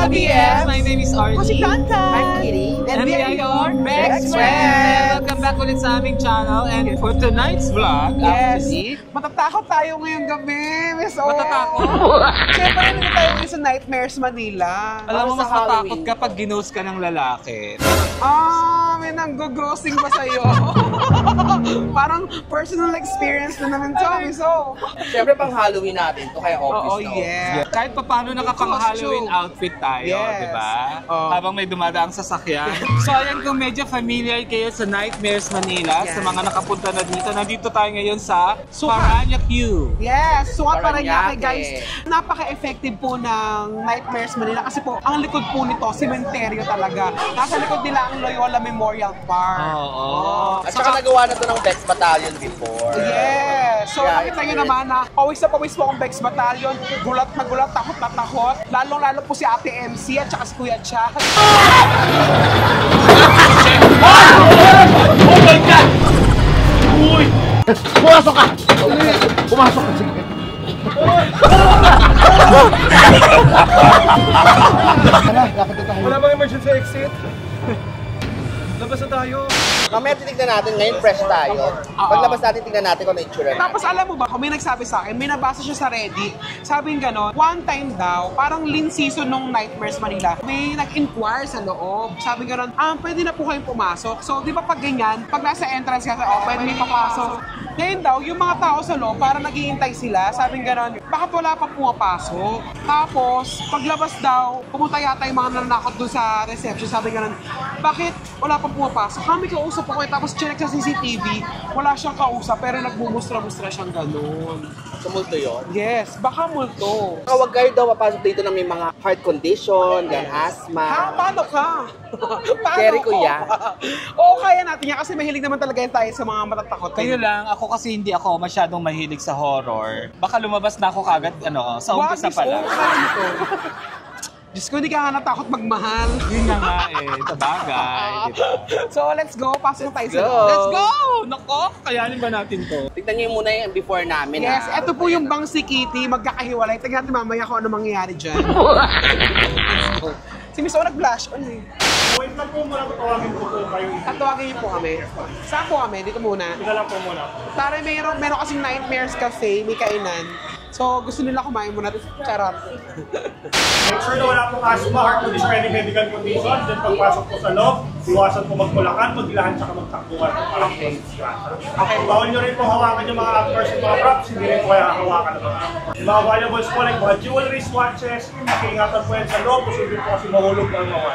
BS! My name is Arnie. Ako si Kantan. I'm Kitty. And we are your Best Friends! Welcome back ulit sa aming channel. And for tonight's vlog, Yes. actually, Matatakot tayo ngayong gabi, Miss O. Matatakot? Siyempre, hindi tayo ngayon sa Nightmares Manila. alam mo, Sa mas matakot Halloween. kapag ginos ka ng lalaki. May nanggo-grossing ba sa'yo? Parang personal experience na naman to, Miss O. Siyempre pang Halloween natin to kaya obvious Oo, no? yeah. Kahit pa paano nakapang Halloween outfit tayo, Yes. di ba? Oh. Habang may dumadaang sasakyan. So ayan, kung medyo familiar kayo sa Nightmares Manila, Yes. sa mga nakapunta na dito, nandito tayo ngayon sa Sukat. Parañaque. Yes, Sukat Parañaque, Parañaque. guys. Napaka-effective po ng Nightmares Manila kasi po, ang likod po nito, sementeryo talaga. Nasa likod nila ang Loyola Memorial Park. Oo. At saka nagawa na to ng Bex Battalion before. Yes! So, Yeah, nakita nyo it's naman na pawis na pawis po ang Bex Battalion. Gulat na gulat, takot na takot. Lalong-lalo po si Ate MC at saka si Kuya Chuck. Oh my God! Uy! Pumasok ka! Pumasok ka, sige. Tara, dapat na tayo. Wala bang emergency exit? Labas na tayo. Mamaya titignan natin, ngayon fresh tayo. Paglabas natin, tignan natin kung ano itsura natin. Tapos alam mo ba, kung may nagsabi sa akin, may nabasa siya sa Reddit, sabi gano'n, one time daw, parang lean season nung Nightmares Manila, may nag-inquire sa loob. Sabi gano'n, pwede na po kayong pumasok. So, di ba pag ganyan, pag nasa entrance ka, pwede may papasok. Ngayon daw, yung mga tao sa loob, parang naghihintay sila, sabi gano'n, bakit wala pa pumapasok? Tapos, paglabas daw, pumunta yata yung mga nanakot doon sa reception, sabi gano'n, bakit wala pa pumapasok? Kami kausap ako tapos check sa CCTV, wala siyang kausap, pero nagmumustra-mustra siyang gano'n. Sumulto yun. Yes, baka multo. Huwag kayo daw mapasok dito na may mga heart condition, gan asthma. Paano ka? Paano Carry ko yan. Oo, kaya natin yan kasi mahilig naman talaga yan tayo sa mga matatakot. Kayo lang, ako kasi hindi ako masyadong mahilig sa horror. Baka lumabas na ako kagad, sa umpisa pa lang. Diyos ko, hindi ka nga natakot magmahal. Yun na nga sa bagay, di ba? So, let's go. Pasok tayo sa Go. loob. Let's go! Nako, kayanin ba natin to? Tignan niyo muna yung before namin. Yes, ha? eto po yung Bang si Kitty, magkakahiwalay. Tingnan natin mamaya kung ano mangyayari dyan. Let's go. Si Miss O nag-blush on eh. Wait lang po muna, tawagin ko po kayo. Tatawagin niyo po kami. Saan po kami? Dito muna. Tika lang po muna. Para meron kasing Nightmares Cafe, may kainan. So, gusto nila kumain muna. Charot. Make sure na wala po asthma, heart condition, any medical condition. Then pagpasok po sa loob, iwasan po magmulakan, magdilahan, tsaka magtakbuhan po para po okay. Bawal nyo rin po hawakan yung mga actors yung mga props, hindi rin po kaya hawakan ng mga actors. Yung mga valuables po, like mga jewelry, swatches, makiingatan po yan sa loob, kasi hindi po kasi mahulog ng mga.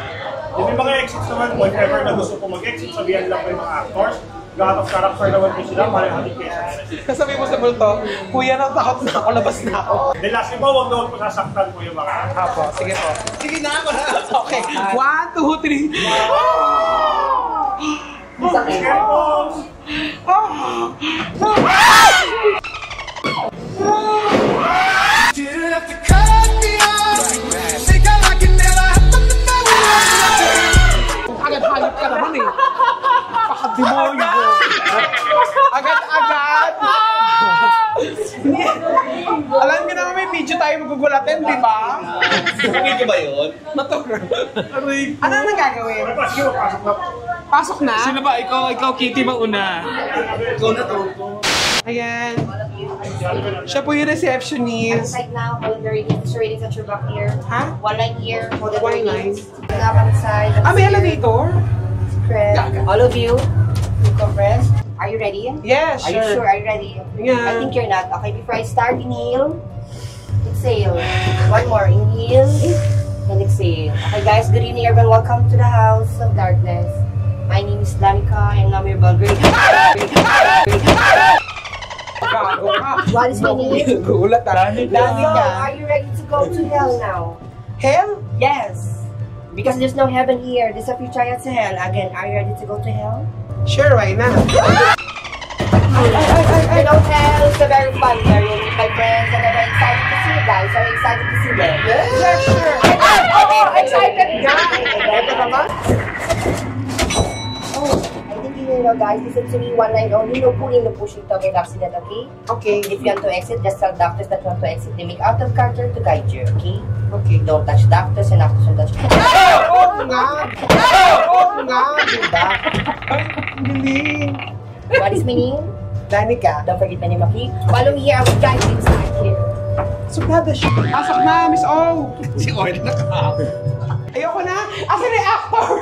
Yung may mga exits naman po, if ever na gusto po mag-exit, sabihan lang po yung mga actors. God of character naman po sila, maraming kayo sa NSC. Sabi mo sa multo, Kuya, natakot na ako, labas na ako. Then lastly po, huwag naman po sasaktan po yung mga actors. Apo, sige po. Sige na ako na. Okay, 1, 2, 3. Scare po! Agad hayop ka naman eh. Pakadimonyo. Agad-agad. Alam niyo naman may video tayo magugulatin, di ba? Video ba yun? Natural. Ano nang gagawin? Sige, pasok na po. Pasok na? Sino ba? Ikaw, Kitty ba una? Ikaw na to. Ayan. Siya po yung receptionist. Right now, hold the ratings at your back here. Ha? One line here, hold the One ratings. Up on the side. May elevator? Press. All of you, you compress. Are you ready? Yeah, Are you sure? Are you ready? Yeah. I think you're not. Okay, before I start, inhale. Exhale. One more. Inhale. And exhale. Okay, guys, good evening, everyone. Welcome to the House of Darkness. My name is Lamika, and I'm your Bulgarian. Gago ka. What is my name? Gulat ah. So, Lamika. are you ready to go to hell now? Hell? Yes. Because there's no heaven here. There's a future to hell. Again, are you ready to go to hell? Sure, why not? You know, hell is a very fun area. You meet my friends and I'm very excited to see you guys. Are you excited to see them? Yeah, sure. Oh, excited guy! Ito naman. Oh, I think you guys, listen to me, one line only, no pulling, no pushing to avoid accident, okay? Okay. If you want to exit, just tell doctors that you want to exit. They make out of character to guide you, okay? Okay. Don't touch doctors and doctors don't touch you. Oo nga! Oo nga! Diba? Ay, galing! What is my name? Danica. Don't forget my name, okay? Follow me here, I will guide you inside here. Suplada siya. Pasok na, Miss O! Si Oil na ka. Ayoko na! Asa na yung actor?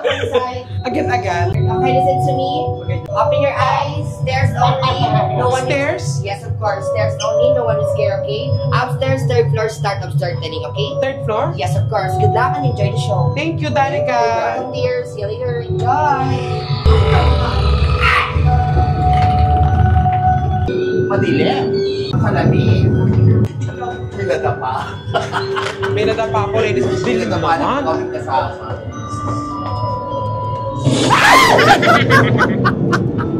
Inside. Agad-agad. Okay, listen to me. Open your eyes. Stairs only. No one Stairs? Yes, of course. Stairs only. No one is scared, okay? Upstairs, third floor, start upstairs turning, okay? Third floor? Yes, of course. Good luck and enjoy the show. Thank you, Danica. Welcome, dear. See you later. Enjoy. Madilim. Malamig. Pilada pa. May nadapa ako, ladies and gentlemen. Pilada pa lang kami kasama.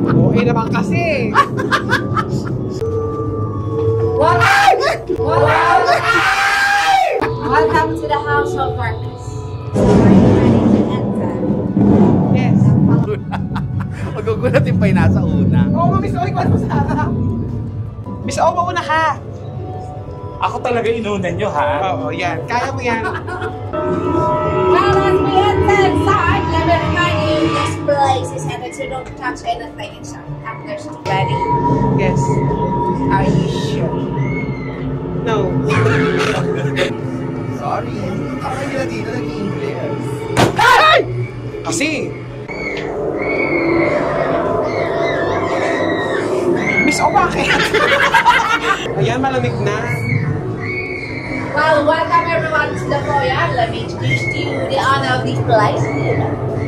Okay naman kasi. Welcome to the house of darkness. Are you ready to enter? Yes. Magugulat yung pa'y nasa una. Oo, Miss O, ikaw mo sana. Miss O, mauna ka. Ako talaga inunan nyo, ha? Oo, yan. Kaya mo yan. Well, as we enter inside, let me remind you, this place is headed to don't touch anything inside. After ready? Yes. Are you sure? No. Sorry. Kapag nila dito nag-English. Kasi. Miss O, bakit? Ayan, malamig na. Well, welcome everyone to the foyer. Let me introduce to you the owner of this place.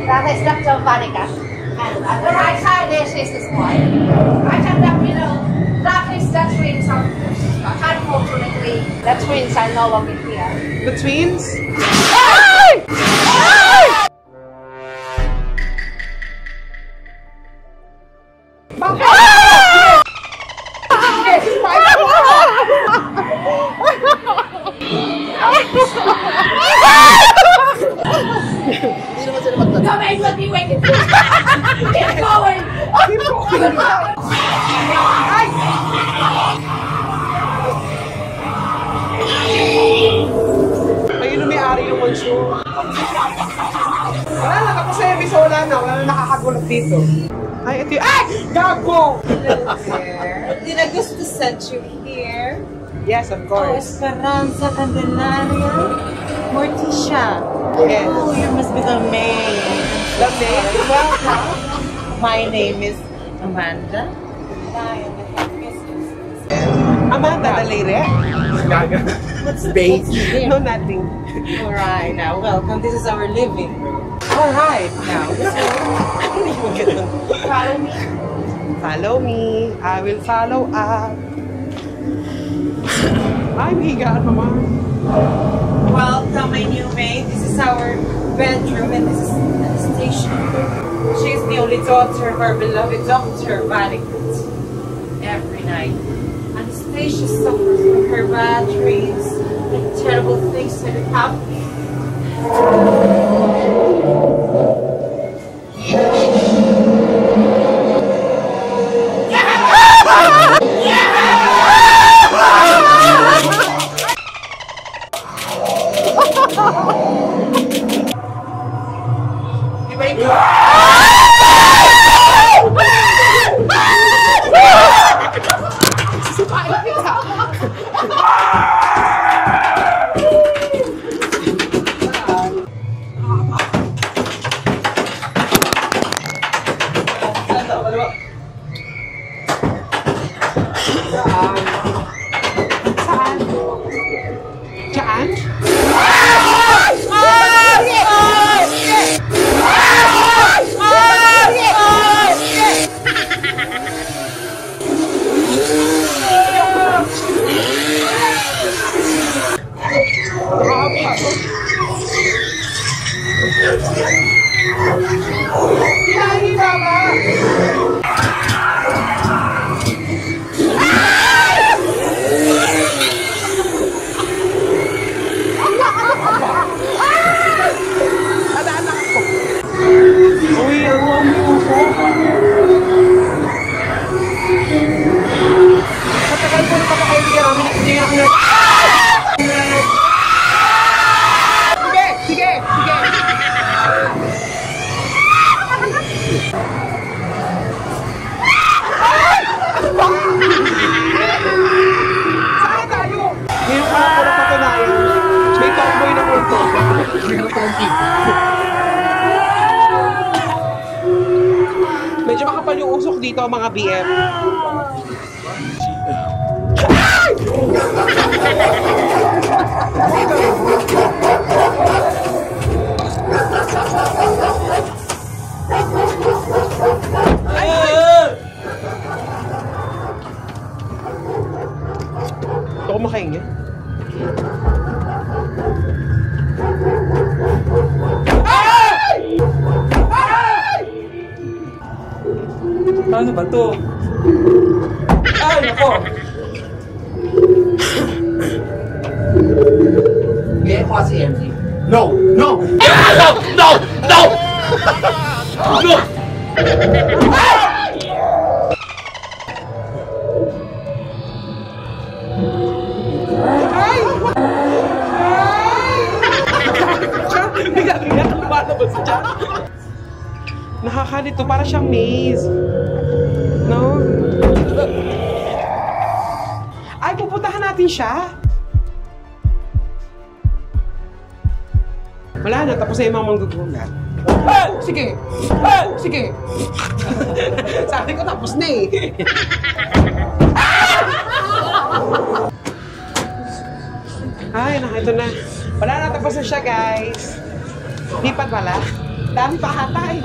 That is Dr. Vanica. And at the right side, this is the boy. Right hand up below, that is the twins of but unfortunately, the twins are no longer here. The twins? Hindi naman sila magtanong. Come in with me, wait. Keep going. Keep going. Ay! Ayun na may-ari yung mansyon. Wala na, tapos na yung bisola na. Wala na nakakagulat dito. Ay, ito yung... Ay! Gago! Did Augusto send you here? Yes, of Oh, course. Esperanza Candelaria? Morticia? Yes. Oh, you must be the maid. The maid? Welcome. My name is Amanda. And I am the head mistress. Amanda, the lady? What's Babe. No, nothing. Alright, now welcome. This is our living room. Alright, now. Follow me. Follow me. I will follow up. Ay, higaan, mama. Welcome, my new maid. This is our bedroom and this is Anastasia. She is the only daughter of our beloved Dr. Vatican. Every night, Anastasia suffers from her bad dreams and terrible things that happen. Saan tayo? Ngayon pa ako napatunayan. May tomboy na multo. Medyo makapal yung usok dito mga BF. Ito kumakain niya. Ano ba to? Ay, nako! Ngayon ko kasi MJ. No! No! No! No! No! No! Bigla-bigla lumalabas siya. Nakakalito, para siyang maze. No? Ay, pupuntahan natin siya. Wala na, tapos na yung mga manggugulat. Sige! Sige! Sabi ko tapos na eh. Ay, ito na. Wala na, tapos na siya guys. Lipat pala. Dami pa hatay.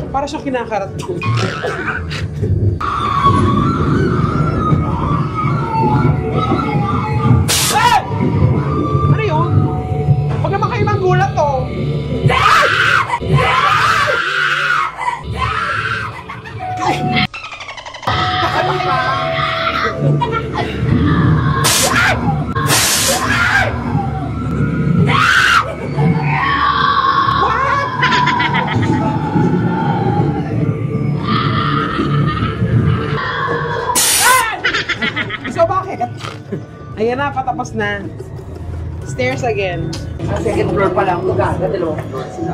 Para siyang kinakarat ko. Hey! Ano yun? Huwag naman kayo manggulat to. So bakit? Ayan na, patapos na. Stairs again. Sa second floor pa lang, maganda, dalawang floor sila.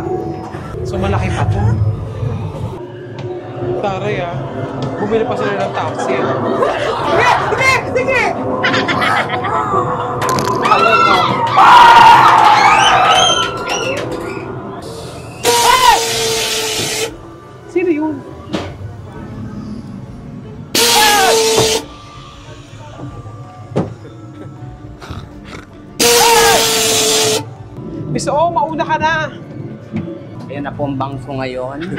So malaki pa ito. Taray ah. Bumili pa sila ng taxi. Sige! Sige! Sige! Sino yun? Miss O, mauna ka na! Ayan na po ang bangko ngayon.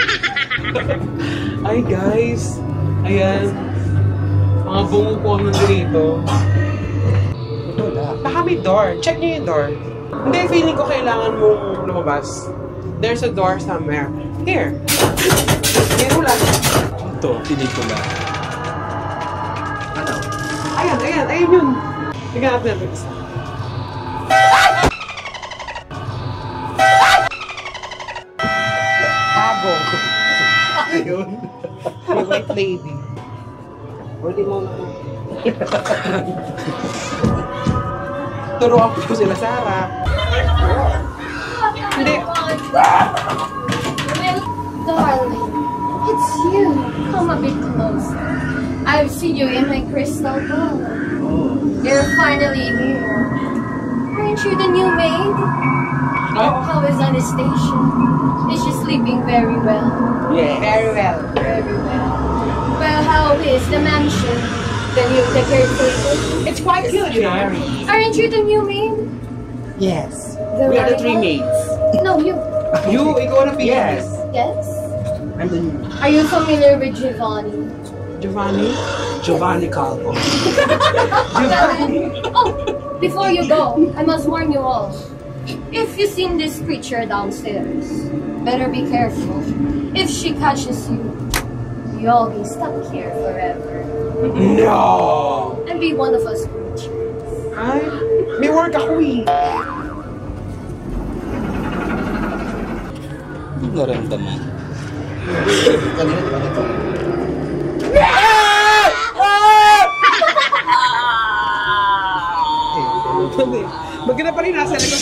Ay guys, ayan. Mga bungo po ang nandito. Baka may door. Check niyo yung door. Hindi, feeling ko kailangan mong lumabas. There's a door somewhere. Here. Here ulan. Ito, pelikula. Ano? Ayan yun. Tingnan natin isa. Tago. Ayun. May white lady. Pwede mo na. Turuan ko sila Sarah. Hindi. Darling, it's you. Come a bit closer. I've seen you in my crystal ball. You're finally here. Aren't you the new maid? Oh, how is Anastasia? Is she sleeping very well? Yeah. Very well. Very well. Well, how is the mansion? The new caretaker? It's quite cute, you know. Aren't you the new maid? Yes. The We are the right three one? maids. No, you. You, ikaw na Yes. Yes? I'm the new. Are you familiar with Giovanni? Giovanni? Giovanni Calvo. Oh, before you go, I must warn you all. If you seen this creature downstairs, better be careful. If she catches you, you'll be stuck here forever. No! And be one of us creatures. Ay, may work ako eh. Hindi naramdaman. Kanina, di ba ito? Maganda pa rin nasa likod.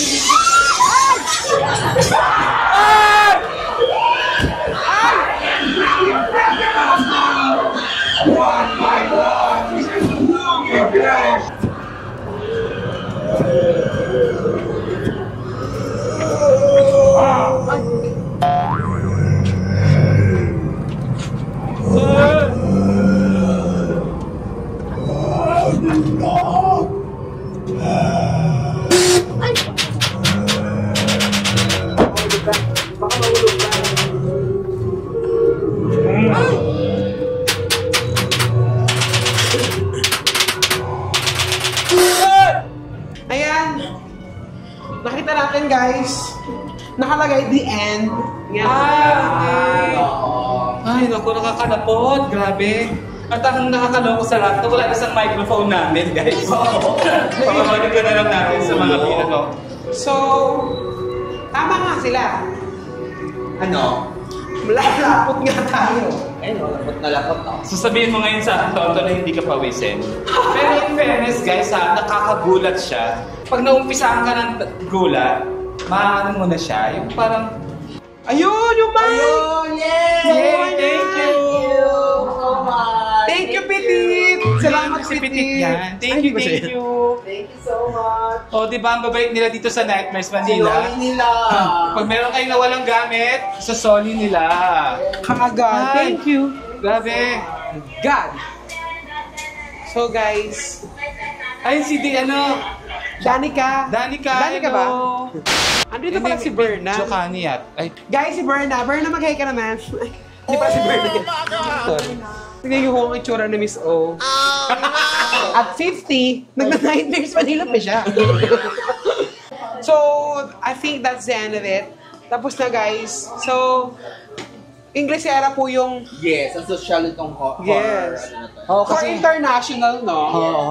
Ayan. Nakita natin, guys. Nakalagay the end. Yan. Ay, naku, nakakalapot. Grabe. At ang nakakaloko sa lahat, wala isang microphone namin, guys. Pakabalik ka na lang natin sa mga pinano. So, tama nga sila. Ano? Malapot nga tayo. Eh, no, lapot na lapot ako. So sabihin mo ngayon sa akin, Tonto, na hindi ka pawisin. Pero in fairness, guys, nakakagulat siya. Pag naumpisaan ka ng gulat, maano mo na siya. Yung parang, Ayun, yung mic! Ayun! Yay! yay, thank you! Thank you, Petit! Salamat, Si Petit yan. Thank you, thank you. Thank you so much! O, di ba ang babait nila dito sa Nightmares Manila? Sinoli nila! Pag meron kayong nawalang gamit, sa Sony nila. Kaagad. Thank you. Grabe. God. So, guys, Ayun si Danica. Danica ba? Andito pala si Berna. Jokani at. Ay, Guys, si Berna. Berna, mag-hi ka naman. Hindi pala si Berna. Sorry. Tingnan niyo kung ang itsura ni Miss O. At 50, nagna-Nightmares Manila pa siya. So, I think that's the end of it. Tapos na, guys. So, English era po yung... Yes, ang social itong horror. Yes. Ano na to? oh, For kasi, international, no? Oo.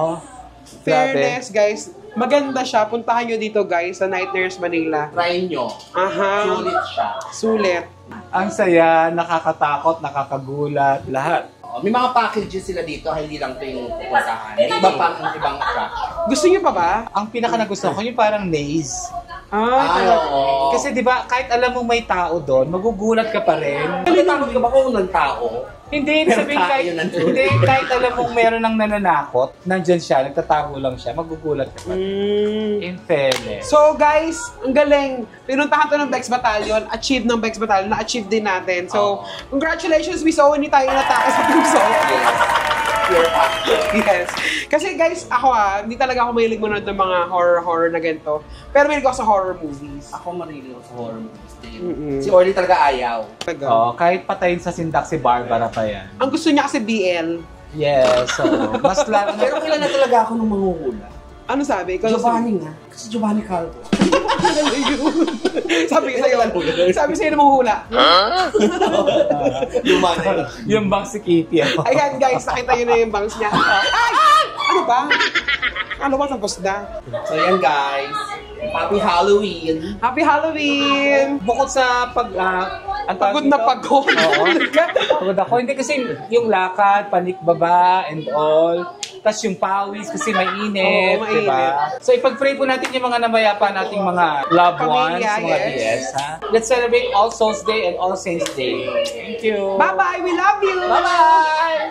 Fairness, guys. Maganda siya. Puntahan nyo dito, guys, sa Nightmares Manila. Try nyo. Aha. Sulit siya. Sulit. Ang saya, nakakatakot, nakakagulat, lahat. May mga packages sila dito, hindi lang ito yung pupuntahan. May iba pang ibang attraction. Gusto nyo pa ba? Ang pinaka nagustuhan ko yung parang maze. Ay, oo. Kasi 'di ba, kahit alam mo may tao doon, magugulat ka pa rin. Nalitakot ka ba kung ng tao? Hindi, Pero sabihin tayo kahit, nandun. hindi, kahit alam mong meron ng nananakot, nandyan siya, nagtatago lang siya, magugulat ka pa rin. In fairness. So guys, ang galing. Pinuntahan to ng Bex Battalion, achieve ng Bex Battalion, na-achieve din natin. So, congratulations, Miss O, hindi tayo natakas sa puso. Yes. Kasi guys, ako hindi talaga ako mahilig manood ng mga horror na ganito. Pero mahilig ako sa horror movies. Ako marinig ako sa horror movies din. Mm-mm. Si Orly talaga ayaw. Oh, kahit patayin sa sindak si Barbara pa yan. Ang gusto niya kasi BL. Yes, so, mas lang. Pero kailan na talaga ako nung manguhula? Ano sabi? Ikaw Giovanni nga. Kasi Giovanni Calvo. Sabi sa'yo, sabi sa'yo namang hula. Giovanni. Yung bang si Kitty ako. Ayan guys, nakita nyo na yung bangs niya. Ay! Ano ba? Ano ba? Tapos na. So yan guys. Happy Halloween! Happy Halloween! Bukod sa ang Pagod na pagod. Oo. Pagod ako. Hindi kasi yung lakad, panikbaba, and all. Tapos yung pawis kasi mainit, Oo, di ba? So ipag-pray po natin yung mga namayapa nating mga loved ones, Pamilya, mga yes. DS, ha? Let's celebrate All Souls Day and All Saints Day. Thank you. Bye-bye! We love you! Bye-bye!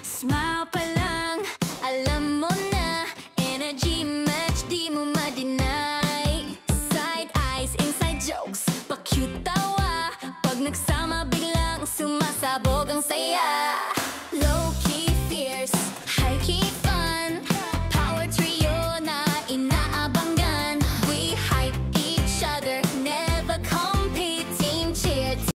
Smile pa lang, alam mo na. Energy match, di mo ma-deny. Side eyes, inside jokes, pa-cute tawa. Pag nagsama biglang sumasabog ang saya.